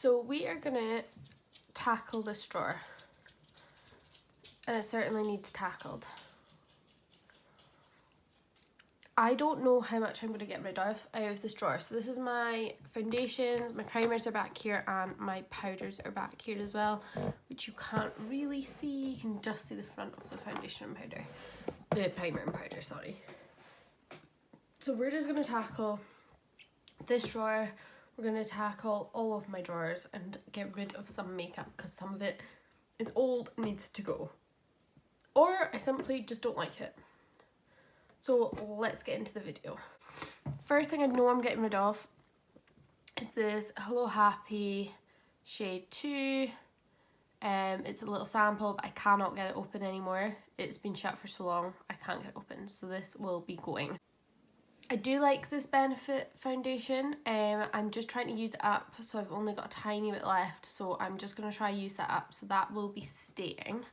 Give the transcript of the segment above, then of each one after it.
So we are gonna tackle this drawer, and it certainly needs tackled. I don't know how much I'm going to get rid of out of this drawer. So this is my foundations, my primers are back here, and my powders are back here as well, which you can't really see. You can just see the front of the foundation and powder. The primer and powder, sorry. So we're just going to tackle this drawer. We're going to tackle all of my drawers and get rid of some makeup because some of it is old and needs to go. Or I simply just don't like it. So let's get into the video. First thing I know I'm getting rid of is this Hello Happy shade 2. It's a little sample, but I cannot get it open anymore. It's been shut for so long, I can't get it open. So this will be going. I do like this Benefit foundation. I'm just trying to use it up, so I've only got a tiny bit left. So I'm just going to try use that up, so that will be staying.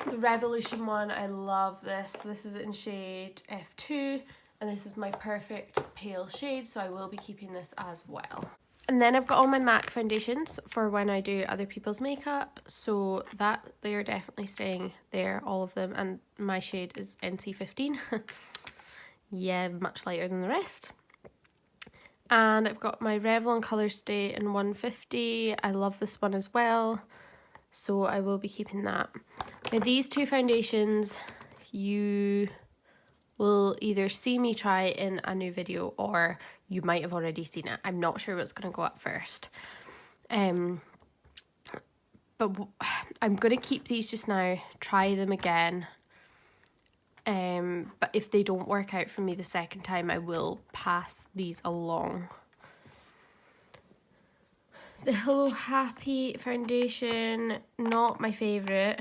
The Revolution one, I love this. This is in shade F2, and this is my perfect pale shade, so I will be keeping this as well. And then I've got all my MAC foundations for when I do other people's makeup, so that they're definitely staying there, all of them, and my shade is NC15. Yeah, much lighter than the rest. And I've got my Revlon Colour Stay in 150. I love this one as well, so I will be keeping that. Now these two foundations you will either see me try in a new video or you might have already seen it. I'm not sure what's going to go up first. But I'm going to keep these just now, try them again. But if they don't work out for me the second time, I will pass these along. The Hello Happy foundation, not my favourite,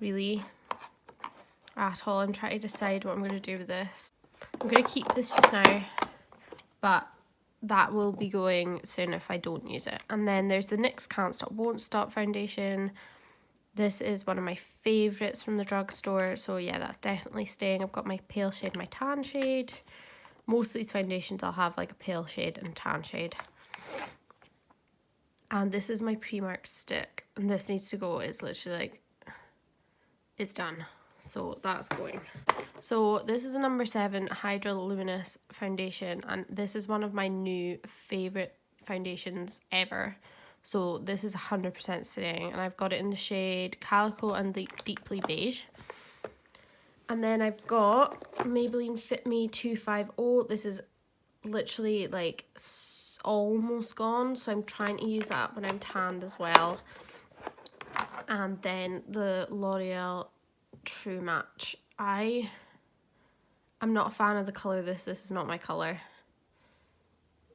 really, at all. I'm trying to decide what I'm going to do with this. I'm going to keep this just now, but that will be going soon if I don't use it. And then there's the NYX Can't Stop Won't Stop foundation. This is one of my favourites from the drugstore, so yeah, that's definitely staying. I've got my pale shade, my tan shade. Most of these foundations I'll have like a pale shade and tan shade. And this is my Primark stick, and this needs to go. It's literally like, it's done, so that's going. So this is a number 7 Hydra Luminous foundation, and this is one of my new favourite foundations ever. So this is 100% staying, and I've got it in the shade Calico and the Deeply Beige. And then I've got Maybelline Fit Me 250. This is literally like almost gone, so I'm trying to use that when I'm tanned as well. And then the L'Oreal True Match. I'm not a fan of the colour of this. This is not my colour.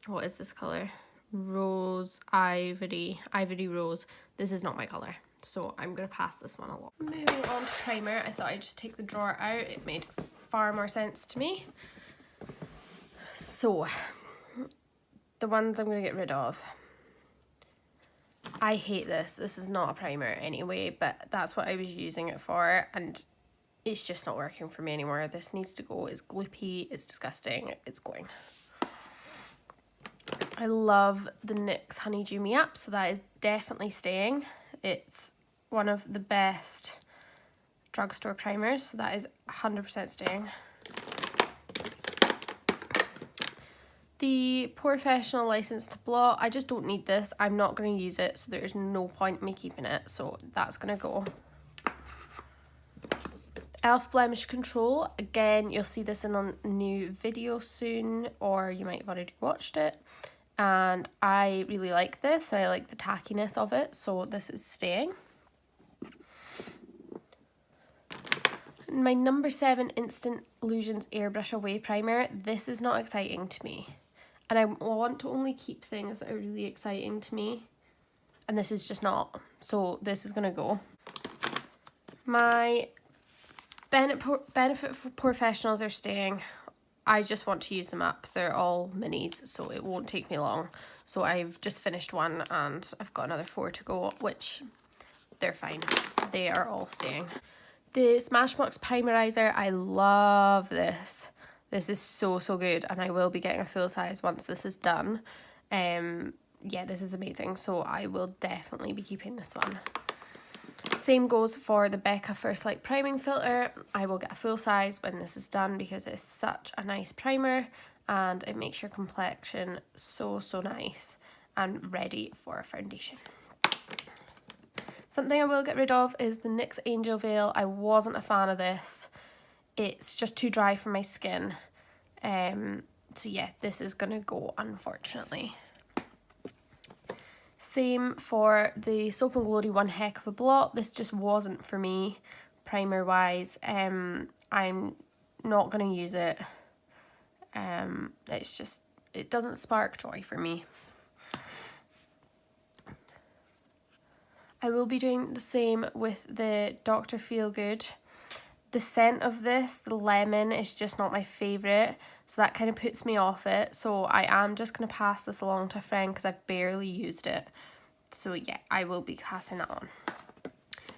What is this colour? Rose, Ivory Rose. This is not my colour, so I'm going to pass this one along. Moving on to primer, I thought I'd just take the drawer out. It made far more sense to me. So, the ones I'm going to get rid of. I hate this. This is not a primer anyway, but that's what I was using it for, and it's just not working for me anymore. This needs to go. It's gloopy, it's disgusting, it's going. I love the NYX Honeydew Me Up, so that is definitely staying. It's one of the best drugstore primers, so that is 100% staying. The Professional License to Blot, I just don't need this. I'm not going to use it, so there's no point in me keeping it, so that's going to go. Elf Blemish Control, again, you'll see this in a new video soon, or you might have already watched it. And I really like this. I like the tackiness of it, so this is staying. My number 7 Instant Illusions Airbrush Away Primer. This is not exciting to me. And I want to only keep things that are really exciting to me. And this is just not. So this is going to go. My Benefit for Professionals are staying. I just want to use them up. They're all minis, so it won't take me long. So I've just finished one and I've got another 4 to go, which they're fine. They are all staying. The Smashbox Primerizer, I love this. This is so, so good, and I will be getting a full size once this is done. Yeah, this is amazing, so I will definitely be keeping this one. Same goes for the Becca First Light Priming Filter. I will get a full size when this is done because it's such a nice primer and it makes your complexion so nice and ready for a foundation. Something I will get rid of is the NYX Angel Veil. I wasn't a fan of this. It's just too dry for my skin. So yeah, this is gonna go, unfortunately. Same for the Soap & Glory One Heck of a Blot. This just wasn't for me, primer wise. I'm not gonna use it. It's just, it doesn't spark joy for me. I will be doing the same with the Dr. Feelgood. The scent of this, the lemon, is just not my favourite, so that kind of puts me off it. So I am just going to pass this along to a friend because I've barely used it. So yeah, I will be passing that on.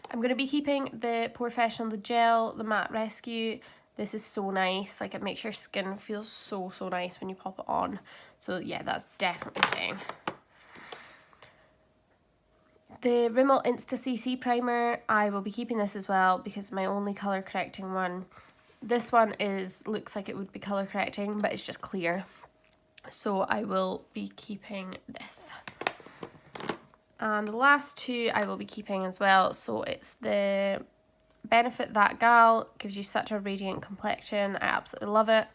I'm going to be keeping the Professional, the gel, the Matte Rescue. This is so nice, like it makes your skin feel so nice when you pop it on. So yeah, that's definitely staying. The Rimmel Insta CC Primer, I will be keeping this as well because my only colour correcting one. This one looks like it would be colour correcting, but it's just clear. So I will be keeping this. And the last two I will be keeping as well. So it's the Benefit That Gal, gives you such a radiant complexion. I absolutely love it.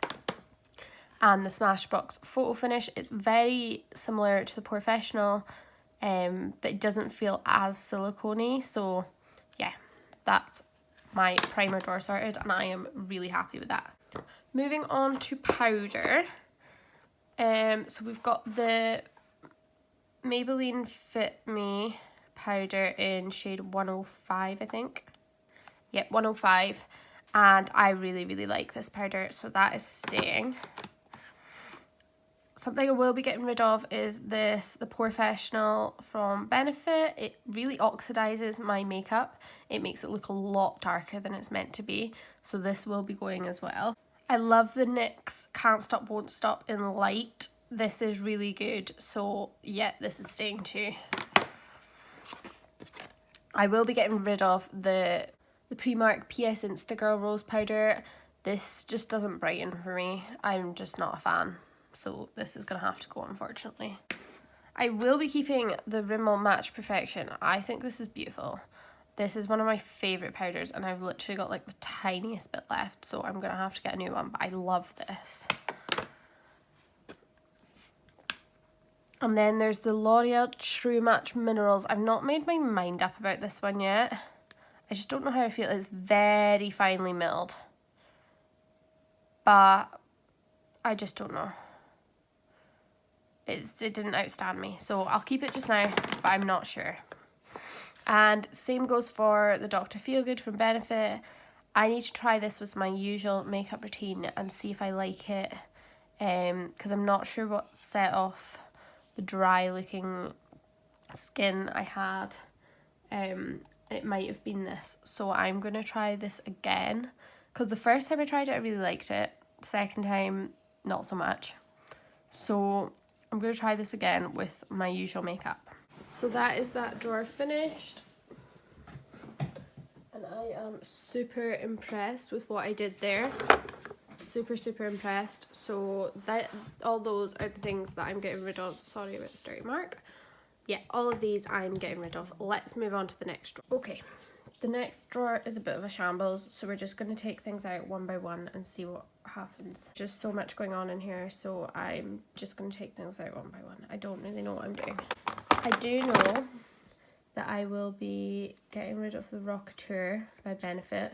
And the Smashbox Photo Finish, it's very similar to the Professional, but it doesn't feel as silicone-y. So yeah, that's my primer drawer sorted and I am really happy with that. Moving on to powder. So we've got the Maybelline Fit Me powder in shade 105, I think. Yep, 105. And I really like this powder, so that is staying. Something I will be getting rid of is this, the Professional from Benefit. It really oxidizes my makeup. It makes it look a lot darker than it's meant to be. So this will be going as well. I love the NYX Can't Stop Won't Stop in Light. This is really good. So yeah, this is staying too. I will be getting rid of the Primark PS Instagirl Rose Powder. This just doesn't brighten for me. I'm just not a fan. So this is going to have to go, unfortunately. I will be keeping the Rimmel Match Perfection. I think this is beautiful. This is one of my favourite powders and I've literally got like the tiniest bit left. So I'm going to have to get a new one, but I love this. And then there's the L'Oreal True Match Minerals. I've not made my mind up about this one yet. I just don't know how I feel. It's very finely milled. But I just don't know. It didn't outstand me, so I'll keep it just now, but I'm not sure. And same goes for the Dr. Feelgood from Benefit. I need to try this with my usual makeup routine and see if I like it, because I'm not sure what set off the dry looking skin I had. It might have been this, so I'm going to try this again, because the first time I tried it I really liked it, the second time not so much. So I'm going to try this again with my usual makeup. So that is that drawer finished. And I am super impressed with what I did there. Super impressed. So all those are the things that I'm getting rid of. Sorry about the dirty mark. Yeah, all of these I'm getting rid of. Let's move on to the next drawer. Okay, the next drawer is a bit of a shambles. So we're just going to take things out one by one and see what happens. Just so much going on in here, so I'm just going to take things out one by one. I don't really know what I'm doing. I do know that I will be getting rid of the Rockateur by Benefit.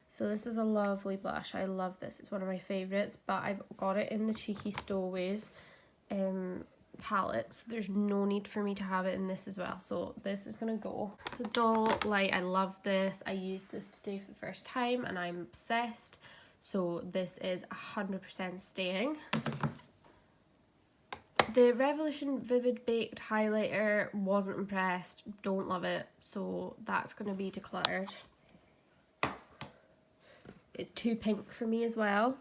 So this is a lovely blush. I love this. It's one of my favourites, but I've got it in the Cheeky Stowaways palette, so there's no need for me to have it in this as well. So this is going to go. The Doll Light, I love this. I used this today for the first time and I'm obsessed. So this is 100% staying. The Revolution Vivid Baked Highlighter, wasn't impressed, don't love it, so that's going to be decluttered. It's too pink for me as well.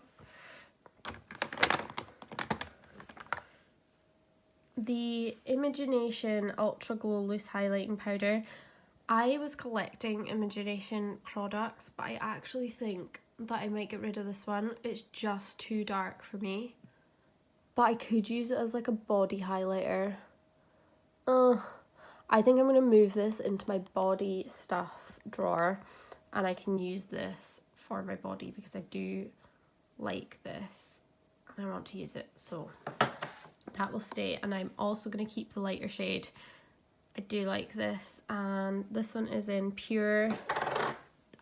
the Imagination Ultra Glow Loose Highlighting Powder. I was collecting Imagination products, but I actually think that I might get rid of this one. It's just too dark for me. But I could use it as like a body highlighter. I think I'm going to move this into my body stuff drawer, and I can use this for my body because I do like this and I want to use it, so that will stay. And I'm also going to keep the lighter shade. I do like this, and this one is in Pure, the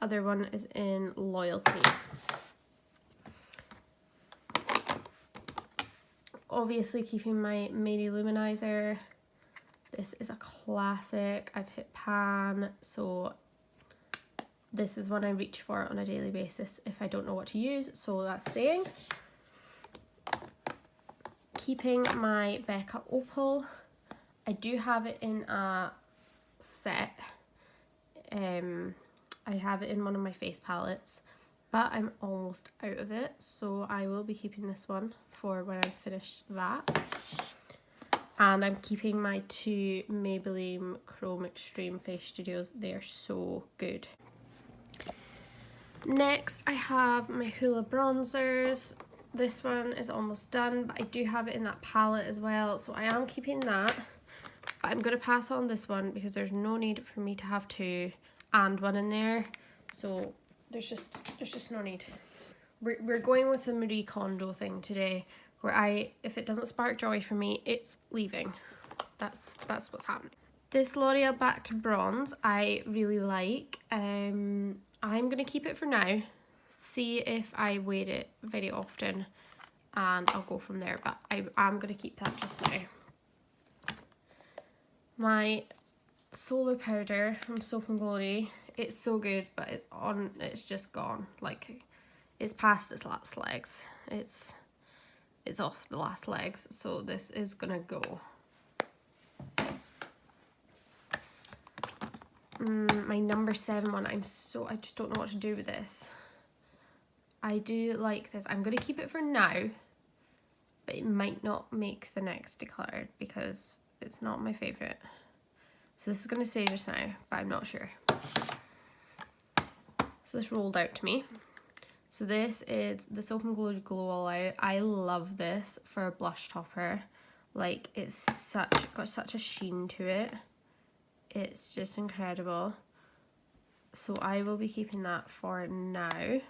other one is in Loyalty. Obviously keeping my Mary Luminizer. This is a classic. I've hit pan, so this is one I reach for on a daily basis if I don't know what to use, so that's staying. Keeping my Becca Opal. I do have it in a set. I have it in one of my face palettes, but I'm almost out of it, so I will be keeping this one for when I finish that. And I'm keeping my two Maybelline Chrome Extreme Face Studios. They're so good. Next, I have my Hoola bronzers. This one is almost done, but I do have it in that palette as well, so I am keeping that. But I'm going to pass on this one because there's no need for me to have two and one in there. So there's just no need. We're going with the Marie Kondo thing today, where if it doesn't spark joy for me, it's leaving. That's what's happening. This L'Oreal Back to Bronze I really like. I'm gonna keep it for now. See if I wear it very often, and I'll go from there. But I'm gonna keep that just now. My Solar Powder from Soap and Glory. It's so good, but it's just gone. Like, it's past its last legs. It's off the last legs, so this is gonna go. My number 7 one, I just don't know what to do with this. I do like this. I'm gonna keep it for now, but it might not make the next Decluttered because it's not my favourite. So this is gonna stay just now, but I'm not sure. So this rolled out to me. So this is the Soap and Glory Glow All Out. I love this for a blush topper. Like, it's got such a sheen to it. It's just incredible. So I will be keeping that for now.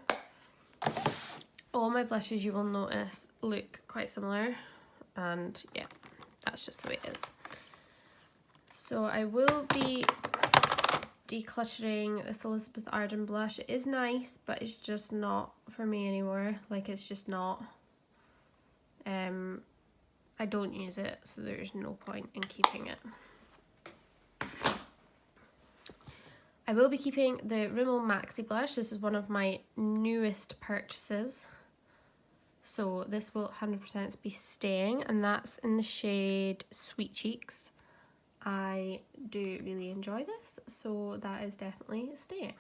All my blushes, you will notice, look quite similar. And yeah, that's just the way it is. So I will be decluttering this Elizabeth Arden blush. It is nice, but it's just not for me anymore. Like, it's just not. I don't use it, so there's no point in keeping it. I will be keeping the Rimmel Maxi blush. This is one of my newest purchases, so this will 100% be staying, and that's in the shade Sweet Cheeks. I do really enjoy this, so that is definitely staying.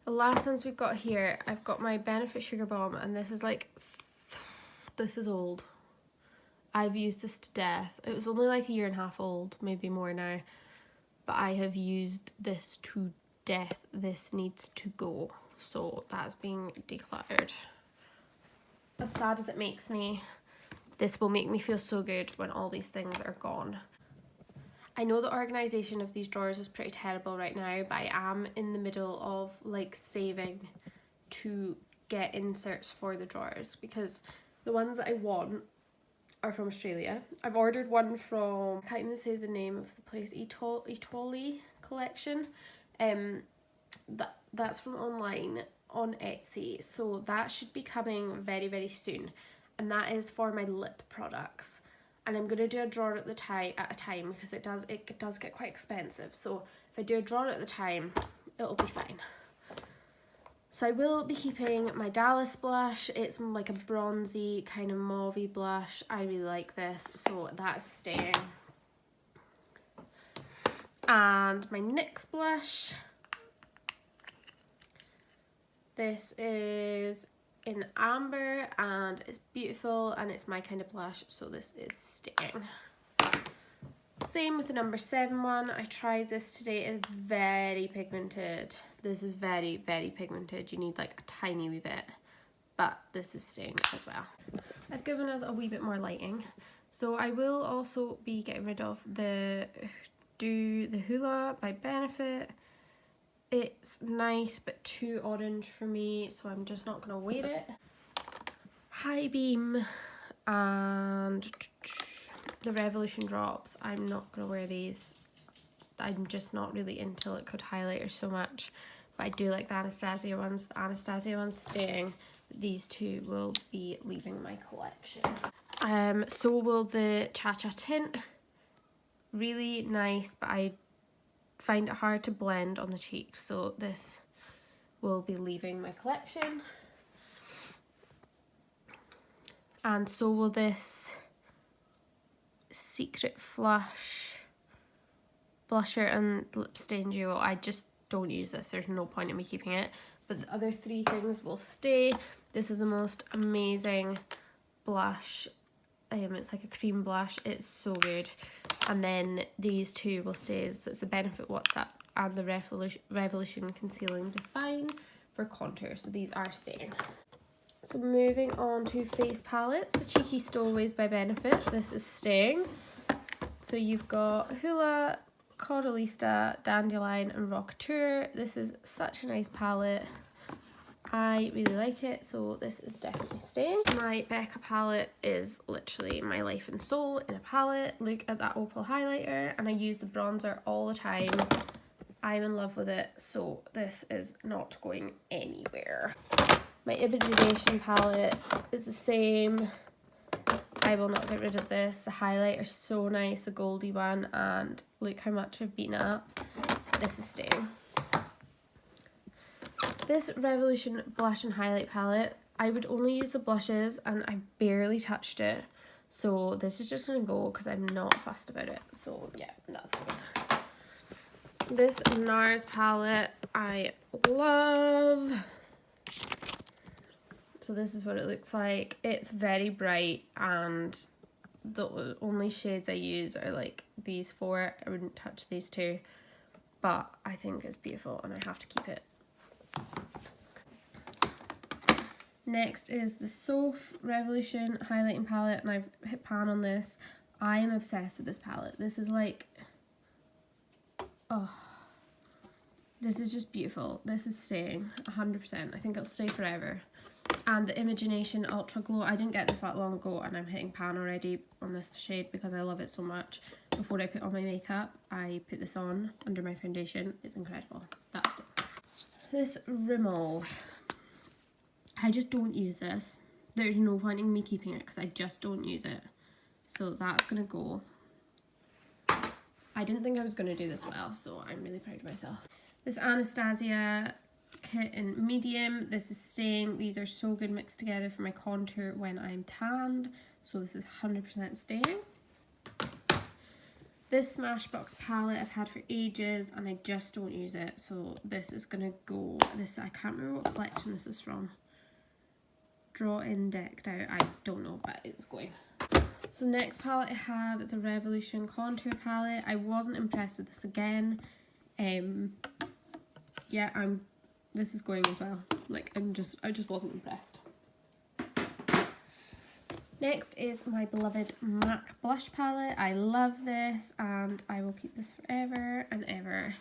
The last ones we've got here, I've got my Benefit Sugar Bomb, and this is like, this is old. I've used this to death. It was only like 1.5 years old, maybe more now, but I have used this to death. This needs to go, so that's being decluttered. As sad as it makes me, this will make me feel so good when all these things are gone. I know the organisation of these drawers is pretty terrible right now, but I am in the middle of like saving to get inserts for the drawers, because the ones that I want are from Australia. I've ordered one from, I can't even say the name of the place, Etoli collection. That's from online on Etsy, so that should be coming very, very soon, and that is for my lip products. And I'm gonna do a drawer at a time because it does get quite expensive. So if I do a drawer at the time, it'll be fine. So I will be keeping my Dallas blush. It's like a bronzy kind of mauvey blush. I really like this, so that's staying. And my NYX blush. This is in amber and it's beautiful and it's my kind of blush, so this is staying. Same with the number 7 one. I tried this today. It's very pigmented. This is very, very pigmented. You need like a tiny wee bit, but this is staying as well. I've given us a wee bit more lighting. So I will also be getting rid of the Hoola by Benefit. It's nice but too orange for me, so I'm just not gonna wear it. High Beam and the Revolution drops. I'm not gonna wear these. I'm just not really into liquid highlighters so much, but I do like the Anastasia ones. The Anastasia ones staying. These two will be leaving my collection. So will the Cha Cha tint. Really nice, but I find it hard to blend on the cheeks, so this will be leaving my collection. And so will this Secret Flush blusher and lip stain duo. I just don't use this. There's no point in me keeping it. But the other 3 things will stay. This is the most amazing blush. It's like a cream blush. It's so good. And then these 2 will stay. So it's the Benefit What's Up and the Revolution Concealing Define for contour. So these are staying. So moving on to face palettes. The Cheeky Stowaways by Benefit. This is staying. So you've got Hoola, Coralista, Dandelion and Rockateur. This is such a nice palette. I really like it, so this is definitely staying. My Becca palette is literally my life and soul in a palette. Look at that opal highlighter, and I use the bronzer all the time. I'm in love with it, so this is not going anywhere. My Imagination palette is the same. I will not get rid of this. The highlighter is so nice, the goldy one, and look how much I've beaten it up. This is staying. This Revolution blush and highlight palette, I would only use the blushes and I barely touched it. So this is just going to go because I'm not fussed about it. So yeah, that's good. This NARS palette I love. So this is what it looks like. It's very bright and the only shades I use are like these 4. I wouldn't touch these 2. But I think it's beautiful and I have to keep it. Next is the Soph Revolution highlighting palette, and I've hit pan on this. I am obsessed with this palette. This is like, oh, this is just beautiful. This is staying 100%. I think it'll stay forever. And the Imagination Ultra Glow, I didn't get this that long ago and I'm hitting pan already on this shade because I love it so much. Before I put on my makeup, I put this on under my foundation. It's incredible. That's it. This Rimmel, I just don't use this. There's no point in me keeping it because I just don't use it. So that's going to go. I didn't think I was going to do this well, so I'm really proud of myself. This Anastasia kit in medium. This is staying. These are so good mixed together for my contour when I'm tanned. So this is 100% staying. This Smashbox palette I've had for ages and I just don't use it. So this is going to go. This, I can't remember what collection this is from. Draw In Decked Out. I don't know, but it's going. So the next palette I have is a Revolution contour palette. I wasn't impressed with this again. Yeah, this is going as well. Like I just wasn't impressed. Next is my beloved MAC blush palette. I love this and I will keep this forever and ever.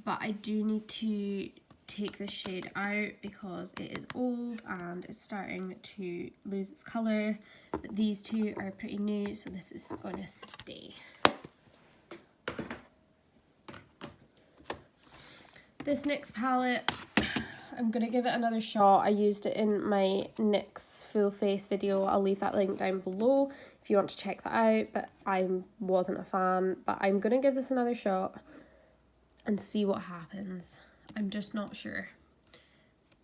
But I do need to take this shade out because it is old and it's starting to lose its colour. But these 2 are pretty new, so this is going to stay. This NYX palette, I'm going to give it another shot. I used it in my NYX full face video. I'll leave that link down below if you want to check that out, but I wasn't a fan. But I'm going to give this another shot and see what happens. I'm just not sure.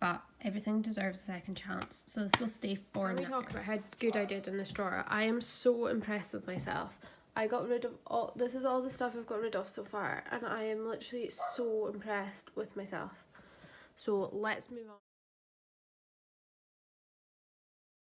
But everything deserves a second chance. So this will stay for now. Let me talk about how good I did in this drawer. I am so impressed with myself. I got rid of all, this is all the stuff I've got rid of so far, and I am literally so impressed with myself. So let's move on.